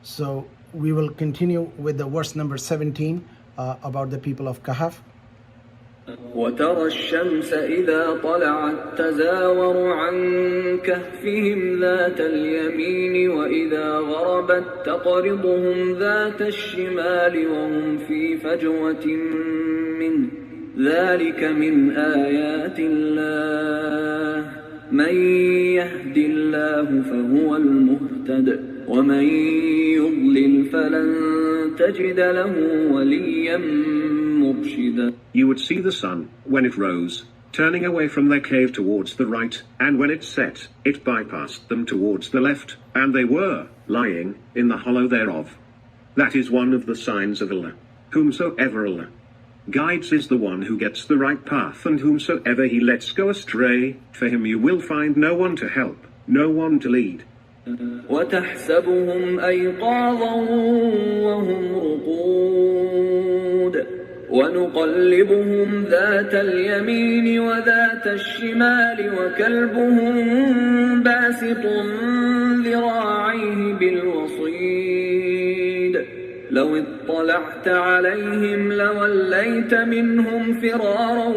So we will continue with the verse number 17 about the people of Kahf. وترى الشمس إذا طلعت تزاور عن كهفهم ذات اليمين وإذا غربت تقرضهم ذات الشمال وهم في فجوة منه ذلك من آيات الله من يهد الله فهو المهتد ومن يضلل فلن تجد له وليا مرشدا. You would see the sun, when it rose, turning away from their cave towards the right, and when it set, it bypassed them towards the left, and they were lying in the hollow thereof. That is one of the signs of Allah. Whomsoever Allah guides is the one who gets the right path, and whomsoever he lets go astray, for him you will find no one to help, no one to lead. وتحسبهم أيقاظا وهم رقود ونقلبهم ذات اليمين وذات الشمال وكلبهم باسط ذراعيه بالوصيد لو اطلعت عليهم لوليت منهم فرارا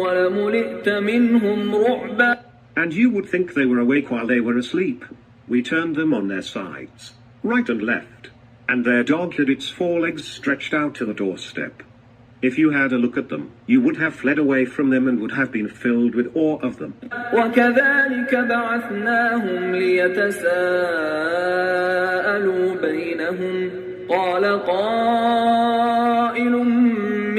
ولملئت منهم رعبا. And you would think they were awake while they were asleep. We turned them on their sides, right and left, and their dog had its forelegs stretched out to the doorstep. If you had a look at them, you would have fled away from them and would have been filled with awe of them. وَكَذَلِكَ بَعَثْنَاهُمْ لِيَتَسَاءَلُوا بَيْنَهُمْ قَالَ قَائِلٌ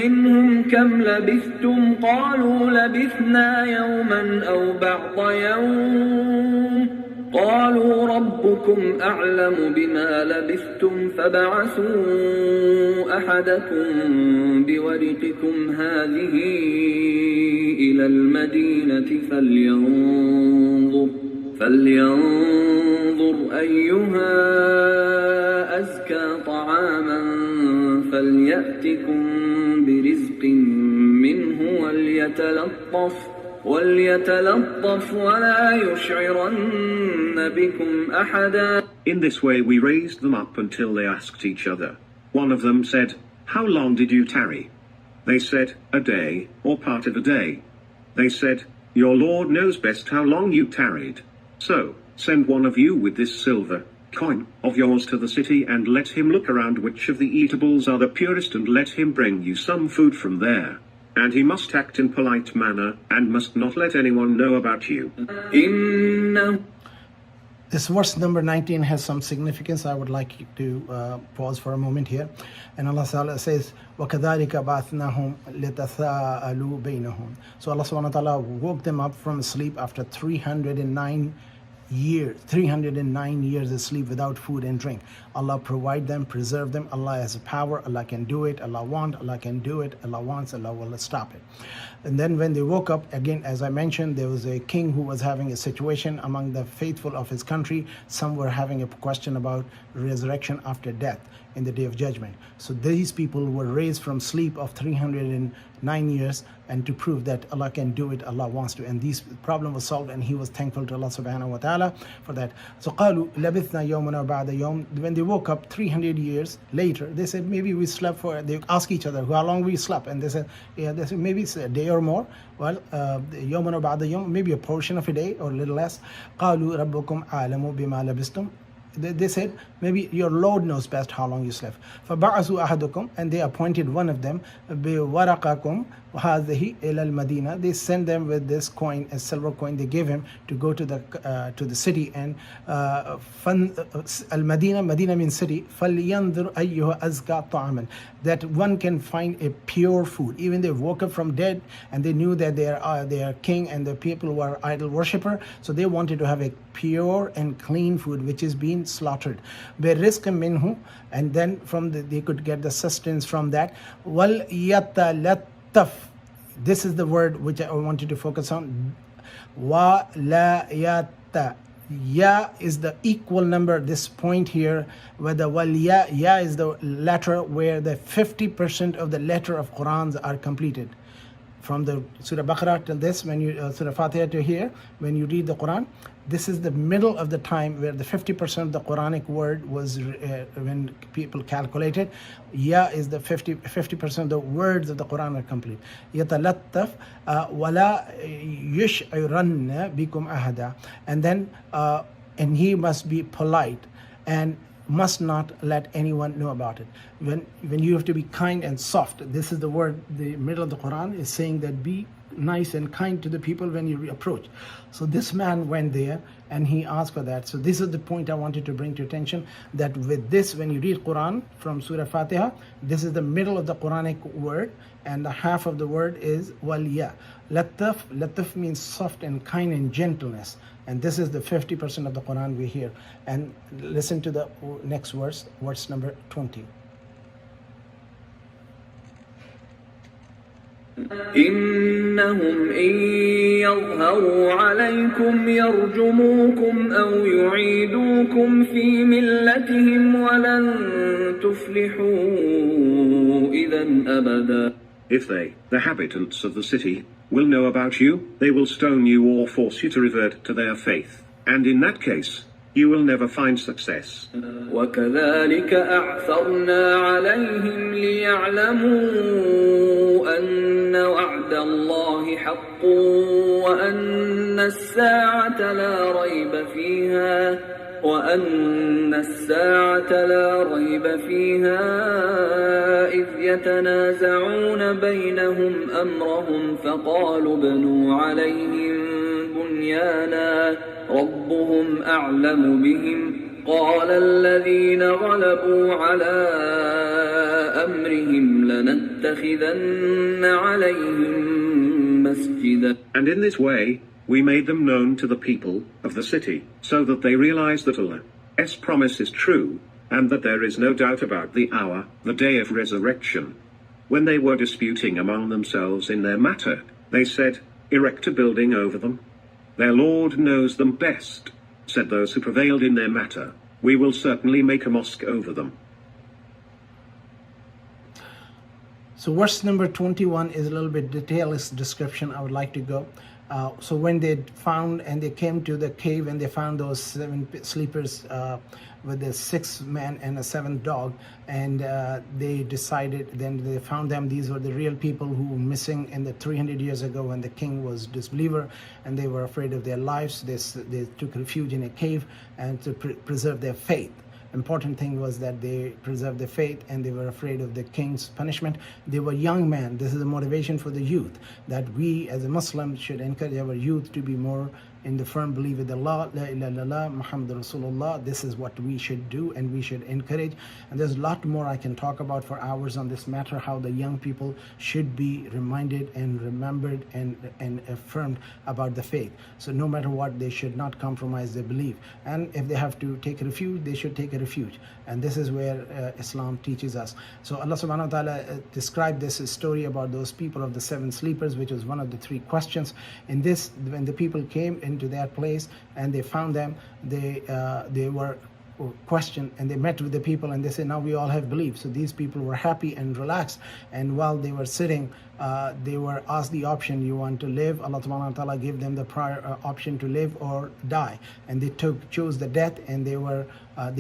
مِّنْهُمْ كَمْ لَبِثْتُمْ قَالُوا لَبِثْنَا يَوْمًا أَوْ بَعْضَ يَوْمٍ قالوا ربكم أعلم بما لبثتم فابعثوا أحدكم بورقكم هذه إلى المدينة فلينظر أيها أزكى طعاما فليأتكم برزق منه وليتلطف ولا يشعرن بكم أحدا. In this way we raised them up until they asked each other. One of them said, "How long did you tarry?" They said, "A day, or part of a day." They said, "Your Lord knows best how long you tarried. So, send one of you with this silver coin of yours to the city and let him look around which of the eatables are the purest and let him bring you some food from there. And he must act in polite manner, and must not let anyone know about you." This verse number 19 has some significance. I would like you to pause for a moment here. And Allah Ta'ala says, وَكَذَلِكَ بَعَثْنَاهُمْ لِتَسَاءَلُوا بَيْنَهُمْ. So Allah Subhanahu wa Ta'ala woke them up from sleep after 309 years of sleep without food and drink. Allah provide them, preserve them. Allah has power. Allah can do it. Allah can do it. Allah wants, Allah will stop it. And then when they woke up, again, as I mentioned, there was a king who was having a situation among the faithful of his country. Some were having a question about resurrection after death in the day of judgment. So these people were raised from sleep of 309 years, and to prove that Allah can do it, Allah wants to. And this problem was solved, and he was thankful to Allah subhanahu wa ta'ala for that. So قالوا لبثنا يومنا بعد يوم. When they woke up 300 years later, they said, maybe we slept for, they ask each other, how long we slept? And they said, yeah, they said, maybe it's a day or more. Well, يومنا بعد يوم, maybe a portion of a day or a little less. قالوا ربكم أعلم بما لبثتم. They said, maybe your Lord knows best how long you slept. فَبَعَثُوا أَحَدُكُمْ. And they appointed one of them, بِوَرَقَكُمْ هَذِهِ إِلَى الْمَدِينَةِ. They sent them with this coin, a silver coin they gave him to go to the city. And Al-Madina, Medina means city. فَلْيَنْظُرْ أَيُّهَا أَزْكَى طَعَامًا. That one can find a pure food. Even they woke up from dead and they knew that they are king and the people were idol worshipper. So they wanted to have a pure and clean food which is being slaughtered. بِرِزْقٍ مِّنْهُ. And then they could get the sustenance from that. وَلْيَتَلَطَّفْ. This is the word which I wanted to focus on. وَلَا Ya is the equal number, this point here, where the ya is the letter where the 50% of the letter of Qurans are completed. from the Surah Baqarah till this, when you Surah Fatiha to here, when you read the Quran, this is the middle of the time where the 50% of the Quranic word was when people calculated. Ya is the 50% of the words of the Quran are complete. Yatalattaf wala yush'iranna bikum ahada. And then and he must be polite and must not let anyone know about it. When you have to be kind and soft, this is the word, the middle of the Quran is saying that be nice and kind to the people when you approach. So this man went there and he asked for that. So this is the point I wanted to bring to attention, that with this, when you read Quran from Surah Fatiha, this is the middle of the Quranic word, and the half of the word is waliya. Lataf means soft and kind and gentleness, and this is the 50% of the Quran we hear. And listen to the next verse number 20. إنهم إن يظهروا عليكم يرجموكم أو يعيدوكم في ملتهم ولن تفلحوا إذا أبدا. If they, the habitants of the city, will know about you, they will stone you or force you to revert to their faith, and in that case, you will never find success. وكذلك أعثرنا عليهم ليعلموا أن وعد الله حق وأن الساعة لا ريب فيها إذ يتنازعون بينهم أمرهم فقالوا ابنوا عليهم بنيانا ربهم أعلم بهم قال الذين غلبوا على أمرهم لنتخذن عليهم مسجدا. And in this way, we made them known to the people of the city, so that they realize that Allah's promise is true, and that there is no doubt about the hour, the day of resurrection. When they were disputing among themselves in their matter, they said, erect a building over them. Their Lord knows them best, said those who prevailed in their matter. We will certainly make a mosque over them. So verse number 21 is a little bit detailed description. I would like to go. So when they found and they came to the cave and they found those 7 sleepers with the 6 men and a 7th dog, and they decided, then they found them, these were the real people who were missing in the 300 years ago when the king was disbeliever, and they were afraid of their lives. They took refuge in a cave and to preserve their faith. Important thing was that they preserved their faith and they were afraid of the king's punishment. They were young men. This is a motivation for the youth, that we as a Muslim should encourage our youth to be more in the firm belief with Allah, La ilaha illallah, Muhammad Rasulullah. This is what we should do and we should encourage. And there's a lot more I can talk about for hours on this matter, how the young people should be reminded and remembered and affirmed about the faith. So no matter what, they should not compromise their belief. And if they have to take refuge, they should take a refuge. And this is where Islam teaches us. So Allah subhanahu wa ta'ala described this story about those people of the 7 sleepers, which was one of the 3 questions. In this, when the people came into their place and they found them, they were questioned and they met with the people and they said, now we all have belief. So these people were happy and relaxed, and while they were sitting, they were asked the option, you want to live? Allah subhanahu wa ta'ala gave them the prior option to live or die, and they chose the death, and they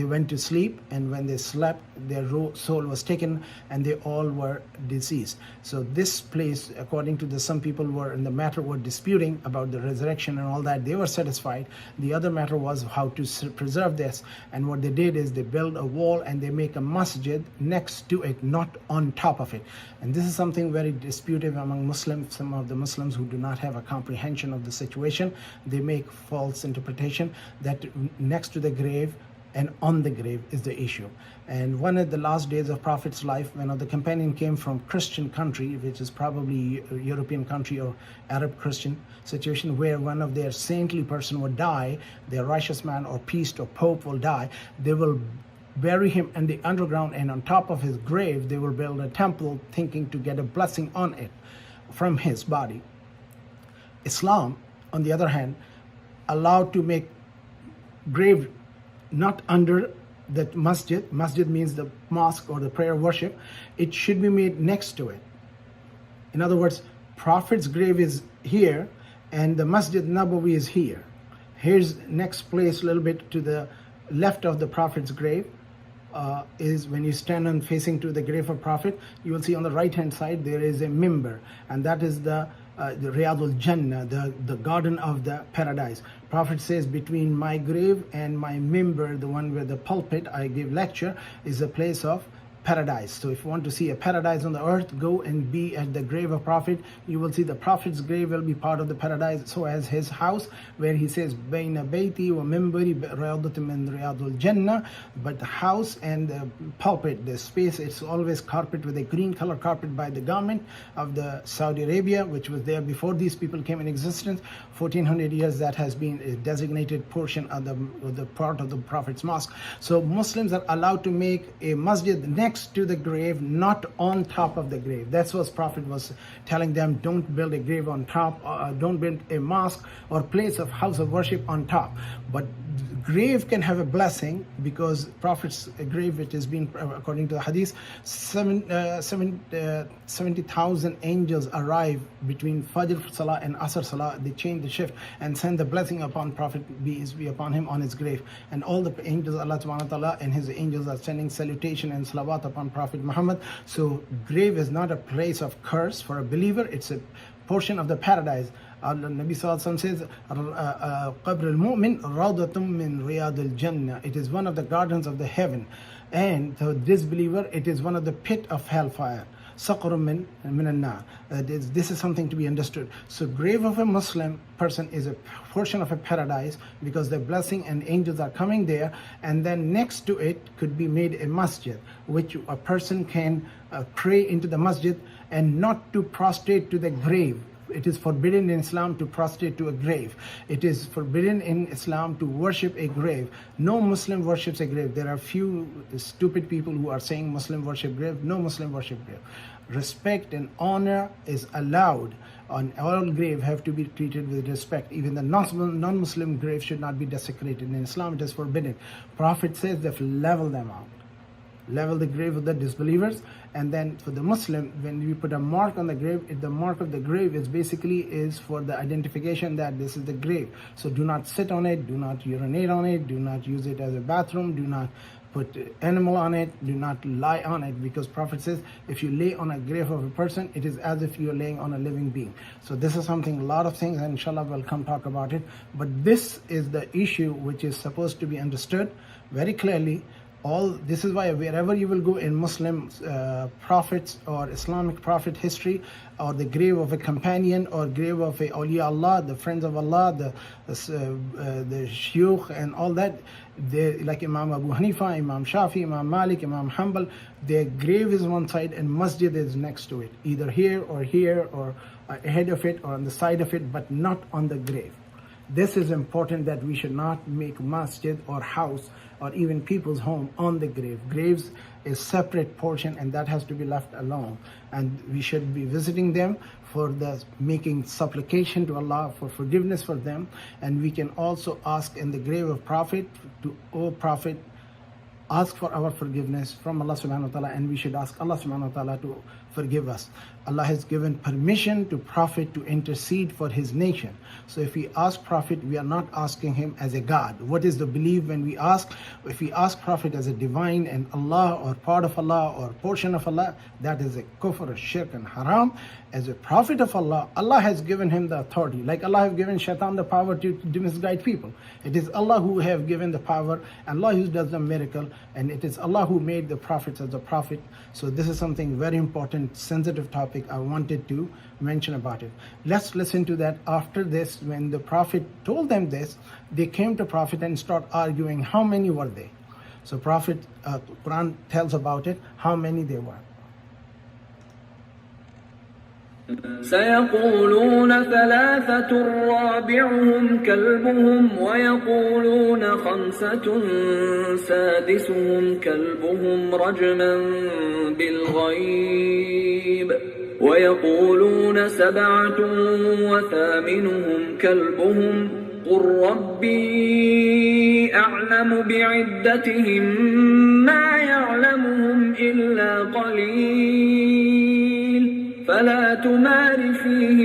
went to sleep, and when they slept, their soul was taken and they all were deceased. So this place, according to some people were in the matter were disputing about the resurrection and all that, they were satisfied. The other matter was how to preserve this, and what they did is they build a wall and they make a masjid next to it, not on top of it. And this is something very disputed among Muslims. Some of the Muslims who do not have a comprehension of the situation, they make false interpretation that next to the grave and on the grave is the issue. And one of the last days of Prophet's life, when the companion came from Christian country, which is probably a European country or Arab Christian situation, where one of their saintly person would die, their righteous man or priest or pope will die, they will bury him in the underground, and on top of his grave they will build a temple thinking to get a blessing on it from his body. Islam, on the other hand, allowed to make grave not under that masjid. Masjid means the mosque or the prayer worship. It should be made next to it. In other words, Prophet's grave is here and the Masjid Nabawi is here. Here's next place a little bit to the left of the Prophet's grave. Is when you stand and facing to the grave of Prophet, you will see on the right hand side there is a mimbar, and that is the Riyadul Jannah, the garden of the paradise. Prophet says, between my grave and my mimbar, the one where the pulpit I give lecture, is a place of paradise. So if you want to see a paradise on the earth, go and be at the grave of Prophet. You will see the Prophet's grave will be part of the paradise, so as his house, where he says Baina Baiti wa Mimbari Riyadatum min Riyadul Jannah. But the house and the pulpit, the space, it's always carpet with a green color carpet by the government of the Saudi Arabia, which was there before these people came in existence. 1400 years that has been a designated portion of the part of the Prophet's mosque. So Muslims are allowed to make a masjid next to the grave, not on top of the grave. That's what Prophet was telling them. Don't build a grave on top, don't build a mosque or place of house of worship on top. But grave can have a blessing, because Prophet's grave, it has been, according to the hadith, 70,000 angels arrive between Fajr Salah and Asr Salah. They change the shift and send the blessing upon Prophet, be upon him, on his grave. And all the angels, Allah subhanahu wa ta'ala and his angels are sending salutation and salawat upon Prophet Muhammad. So grave is not a place of curse for a believer, it's a portion of the paradise. Nabi Sallallahu Alaihi Wasallam says, Qabr al-Mu'min Rawdatum min Riyad al-Jannah. It is one of the gardens of the heaven. And so this believer, it is one of the pit of hellfire. Saqrum min al-nar. This is something to be understood. So grave of a Muslim person is a portion of a paradise, because the blessing and angels are coming there. And then next to it could be made a masjid, which a person can pray into the masjid and not to prostrate to the grave. It is forbidden in Islam to prostrate to a grave. It is forbidden in Islam to worship a grave. No Muslim worships a grave. There are few stupid people who are saying Muslim worship grave. No Muslim worship grave. Respect and honor is allowed. On all grave have to be treated with respect. Even the non-Muslim grave should not be desecrated. In Islam it is forbidden. Prophet says they have to level them out. Level the grave of the disbelievers. And then for the Muslim, when we put a mark on the grave, the mark of the grave is basically for the identification that this is the grave. So do not sit on it, do not urinate on it, do not use it as a bathroom, do not put animal on it, do not lie on it, because Prophet says if you lay on a grave of a person, it is as if you're laying on a living being. So this is something, a lot of things, and inshallah we'll come talk about it. But this is the issue which is supposed to be understood very clearly. This is why wherever you will go in Muslim prophets or Islamic prophet history, or the grave of a companion or grave of a awliya Allah, the friends of Allah, the shuyukh and all that, like Imam Abu Hanifa, Imam Shafi, Imam Malik, Imam Hanbal, their grave is one side and masjid is next to it, either here or ahead of it or on the side of it, but not on the grave. This is important, that we should not make masjid or house or even people's home on the grave. Graves is separate portion, and that has to be left alone. And we should be visiting them for making supplication to Allah for forgiveness for them. And we can also ask in the grave of Prophet, O Prophet, ask for our forgiveness from Allah subhanahu wa ta'ala, and we should ask Allah subhanahu wa ta'ala to forgive us. Allah has given permission to Prophet to intercede for his nation. So if we ask Prophet, we are not asking him as a God. What is the belief when we ask? If we ask Prophet as a divine and Allah, or part of Allah, or portion of Allah, that is a kufr, shirk and haram. As a prophet of Allah, Allah has given him the authority. Like Allah has given shaitan the power to misguide people. It is Allah who have given the power, and Allah who does the miracle, and it is Allah who made the prophets as a prophet. So this is something very important, sensitive topic I wanted to mention about it. Let's listen to that. After this, when the Prophet told them this, they came to Prophet and start arguing how many were they. So Prophet, Quran tells about it, how many they were. سيقولون ثلاثة رابعهم كلبهم ويقولون خمسة سادسهم كلبهم رجما بالغيب ويقولون سبعة وثامنهم كلبهم قل ربي أعلم بعدتهم ما يعلمهم إلا قليل فلا تمار فيهم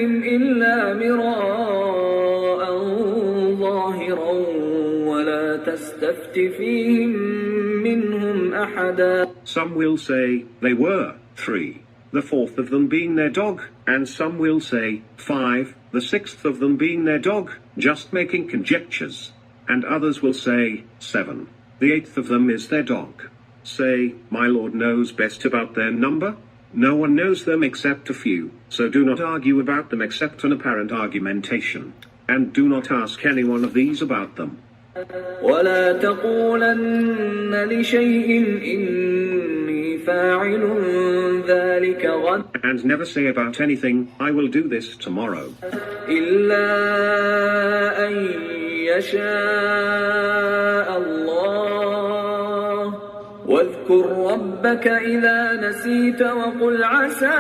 تستفت فيهم منهم أحدا. Some will say, they were 3, the 4th of them being their dog, and some will say, 5, the 6th of them being their dog, just making conjectures. And others will say, 7, the 8th of them is their dog. Say, my Lord knows best about their number. No one knows them except a few, so do not argue about them except an apparent argumentation. And do not ask any one of these about them. ولا تقولن لشيء إني فاعل ذلك غدا. And never say about anything, I will do this tomorrow. إلا أن يشاء الله واذكر ربك إذا نسيت وقل عسى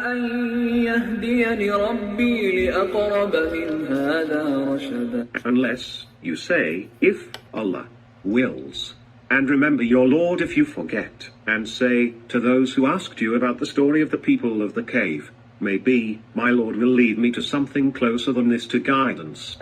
أن يهديني ربي لأقرب من هذا رشدا. Unless you say, if Allah wills. And remember your Lord if you forget. And say to those who asked you about the story of the people of the cave, maybe my Lord will lead me to something closer than this to guidance.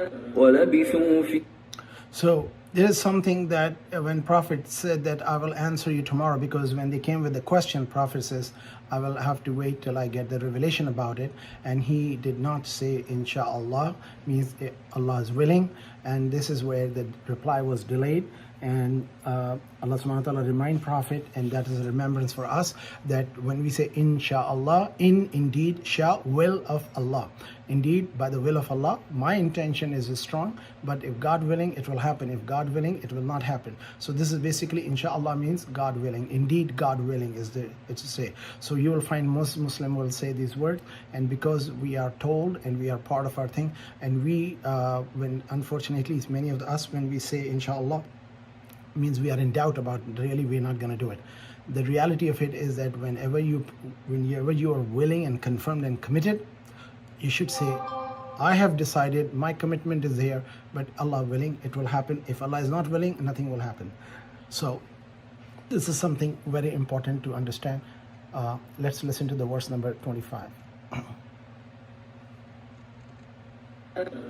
So there is something that when Prophet said that I will answer you tomorrow, because when they came with the question, Prophet says, I will have to wait till I get the revelation about it. And he did not say inshallah, means Allah is willing. And this is where the reply was delayed. And Allah subhanahu wa ta'ala remind Prophet, and that is a remembrance for us, that when we say inshallah, indeed, sha, will of Allah. Indeed, by the will of Allah, my intention is strong, but if God willing, it will happen. If God willing, it will not happen. So this is basically inshallah means God willing. Indeed, God willing is the it's to say. So you will find most Muslim will say these words, and because we are told and we are part of our thing, and we when unfortunately it's many of us, when we say inshallah, means we are in doubt about really we're not going to do it. The reality of it is that whenever you are willing and confirmed and committed, you should say, I have decided, my commitment is here, but Allah willing, it will happen. If Allah is not willing, nothing will happen. So this is something very important to understand. Let's listen to the verse number 25.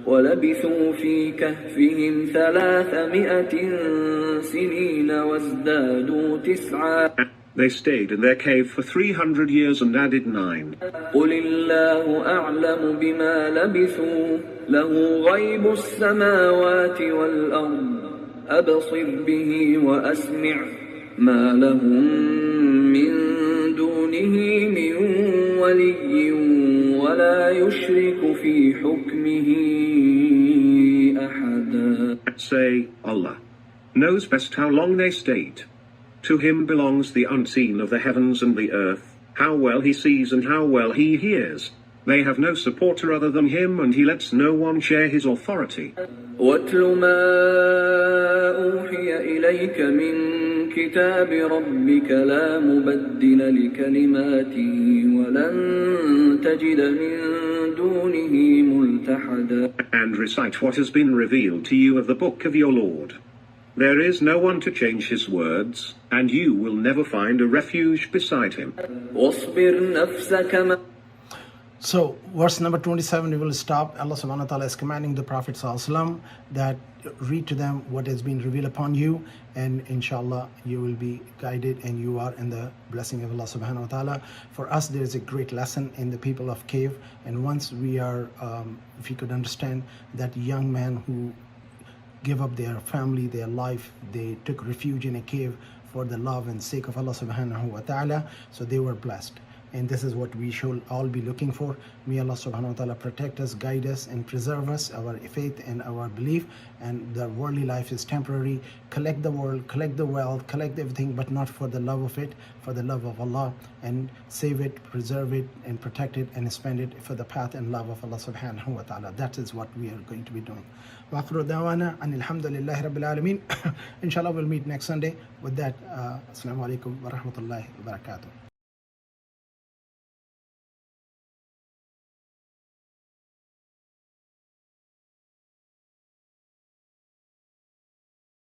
ولبثوا في كهفهم 300 سنين وازدادوا 9. They stayed in their cave for 300 years and added 9. قل الله أعلم بما لبثوا له غيب السماوات والأرض أبصر به وأسمع ما لهم من دونه من ولي ولا يشرك في حكمه أحدا. Say, Allah knows best how long they stayed. To him belongs the unseen of the heavens and the earth, how well he sees and how well he hears. They have no supporter other than him, and he lets no one share his authority. وَاتْلُ مَا أُوحِيَ إِلَيْكَ مِنْ كِتَابِ رَبِّكَ لَا مُبَدِّلَ لِكَلِمَاتِهِ وَلَنْ تَجِدَ مِنْ دُونِهِ مُلْتَحَدًا. And recite what has been revealed to you of the book of your Lord. There is no one to change his words, and you will never find a refuge beside him. وَاصْبِرْ نَفْسَكَ مَعَ. So verse number 27 we will stop. Allah subhanahu wa ta'ala is commanding the Prophet sallallahu alaihi wasallam that read to them what has been revealed upon you, and inshallah you will be guided and you are in the blessing of Allah subhanahu wa ta'ala. For us there is a great lesson in the people of cave, and once we are if you could understand that young man who gave up their family, their life, they took refuge in a cave for the love and sake of Allah subhanahu wa ta'ala, so they were blessed. And this is what we should all be looking for. May Allah subhanahu wa ta'ala protect us, guide us, and preserve us, our faith and our belief. And the worldly life is temporary. Collect the world, collect the wealth, collect everything, but not for the love of it, for the love of Allah. And save it, preserve it, and protect it, and spend it for the path and love of Allah subhanahu wa ta'ala. That is what we are going to be doing. Wa akhiru da'wana anil hamdulillahi rabbil alameen. Inshallah we'll meet next Sunday with that. Assalamu alaikum wa rahmatullahi wa barakatuh.